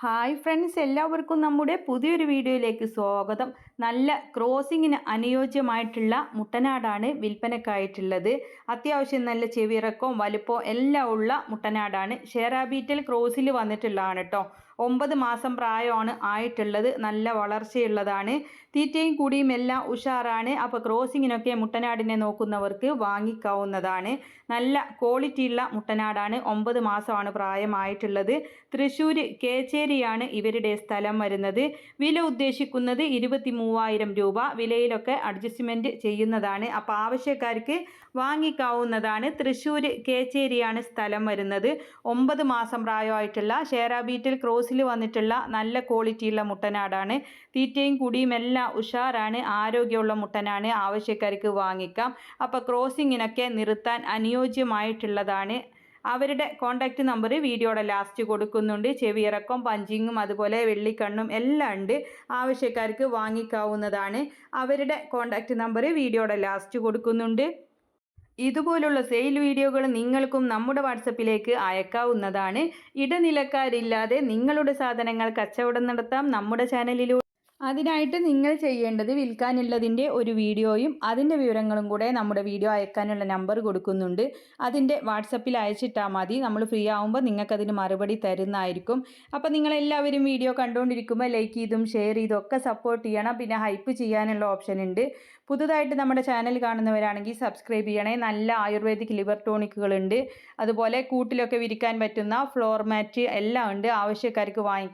Hi friends, എല്ലാവർക്കും നമ്മുടെ പുതിയൊരു വീഡിയോയിലേക്ക് സ്വാഗതം. നല്ല ക്രോസിങ്ങിന് അനുയോജ്യമായിട്ടുള്ള മുട്ടനാടാണ് വിൽപ്പനക്കായിട്ടുള്ളത്. അത്യാവശ്യം നല്ല ചെവിയിറക്കവും വലുപ്പവും എല്ലാം ഉള്ള മുട്ടനാടാണ്. ഷെറാബീറ്റൽ ക്രോസിൽ വന്നിട്ടുള്ളതാണ് കേട്ടോ. 9 മാസം പ്രായമാണ് ആയിട്ടുള്ളത്. നല്ല വളർച്ചയുള്ളതാണ്. തീറ്റയും കൂടിയും എല്ലാം ഉഷാറാണ്. അപ്പോൾ ക്രോസിങ്ങിനൊക്കെ മുട്ടനാടിനെ നോക്കുന്നവർക്ക് വാങ്ങിക്കാവുന്നതാണ്. നല്ല ക്വാളിറ്റിയുള്ള മുട്ടനാടാണ്. 9 മാസമാണ് പ്രായമായിട്ടുള്ളത്. തൃശ്ശൂർ കേച്ചേരിയാണ് ഇവരുടെ സ്ഥലം വരുന്നത്. വില ഉദ്ദേശിക്കുന്നത് 23,000 രൂപ. വിലയിലൊക്കെ അഡ്ജസ്റ്റ്മെൻറ്റ് ചെയ്യുന്നതാണ്. അപ്പോൾ ആവശ്യക്കാർക്ക് വാങ്ങിക്കാവുന്നതാണ്. തൃശ്ശൂർ കേച്ചേരിയാണ് സ്ഥലം വരുന്നത്. 9 മാസം പ്രായമായിട്ടുള്ള ഷെറാബീറ്റൽ ക്രോസിൽ വന്നിട്ടുള്ള നല്ല ക്വാളിറ്റിയുള്ള മുട്ടനാടാണ്. തീറ്റയും കൂടിയും എല്ലാം ഉഷാറാണ്. ആരോഗ്യമുള്ള മുട്ടനാണ്. ആവശ്യക്കാർക്ക് വാങ്ങിക്കാം. അപ്പോൾ ക്രോസിങ്ങിനൊക്കെ നിർത്താൻ അനുയോജ്യമായിട്ടുള്ളതാണ്. അവരുടെ കോൺടാക്റ്റ് നമ്പർ വീഡിയോയുടെ ലാസ്റ്റ് കൊടുക്കുന്നുണ്ട്. ചെവിയിറക്കം, പഞ്ചിങ്ങും അതുപോലെ വെള്ളിക്കണ്ണും എല്ലാം ഉണ്ട്. ആവശ്യക്കാർക്ക് വാങ്ങിക്കാവുന്നതാണ്. അവരുടെ കോൺടാക്റ്റ് നമ്പർ വീഡിയോയുടെ ലാസ്റ്റ് കൊടുക്കുന്നുണ്ട്. ഇതുപോലുള്ള സെയിൽ വീഡിയോകൾ നിങ്ങൾക്കും നമ്മുടെ വാട്സപ്പിലേക്ക് അയക്കാവുന്നതാണ്. ഇടനിലക്കാരില്ലാതെ നിങ്ങളുടെ സാധനങ്ങൾ കച്ചവടം നടത്താം നമ്മുടെ ചാനലിലൂടെ. അതിനായിട്ട് നിങ്ങൾ ചെയ്യേണ്ടത് വിൽക്കാനുള്ളതിൻ്റെ ഒരു വീഡിയോയും അതിൻ്റെ വിവരങ്ങളും കൂടെ നമ്മുടെ വീഡിയോ അയക്കാനുള്ള നമ്പർ കൊടുക്കുന്നുണ്ട്. അതിൻ്റെ വാട്സപ്പിൽ അയച്ചിട്ടാൽ മതി. നമ്മൾ ഫ്രീ ആകുമ്പോൾ നിങ്ങൾക്കതിന് മറുപടി തരുന്നതായിരിക്കും. അപ്പോൾ നിങ്ങളെല്ലാവരും വീഡിയോ കണ്ടുകൊണ്ടിരിക്കുമ്പോൾ ലൈക്ക് ചെയ്തും ഷെയർ ചെയ്തും ഒക്കെ സപ്പോർട്ട് ചെയ്യണം. പിന്നെ ഹൈപ്പ് ചെയ്യാനുള്ള ഓപ്ഷൻ ഉണ്ട്. പുതുതായിട്ട് നമ്മുടെ ചാനൽ കാണുന്നവരാണെങ്കിൽ സബ്സ്ക്രൈബ് ചെയ്യണേ. നല്ല ആയുർവേദിക് ലിവർ ടോണിക്കുകളുണ്ട്. അതുപോലെ കൂട്ടിലൊക്കെ വിരിക്കാൻ പറ്റുന്ന ഫ്ലോർ മാറ്റ് എല്ലാം ഉണ്ട്. ആവശ്യക്കാർക്ക് വാങ്ങിക്കാം.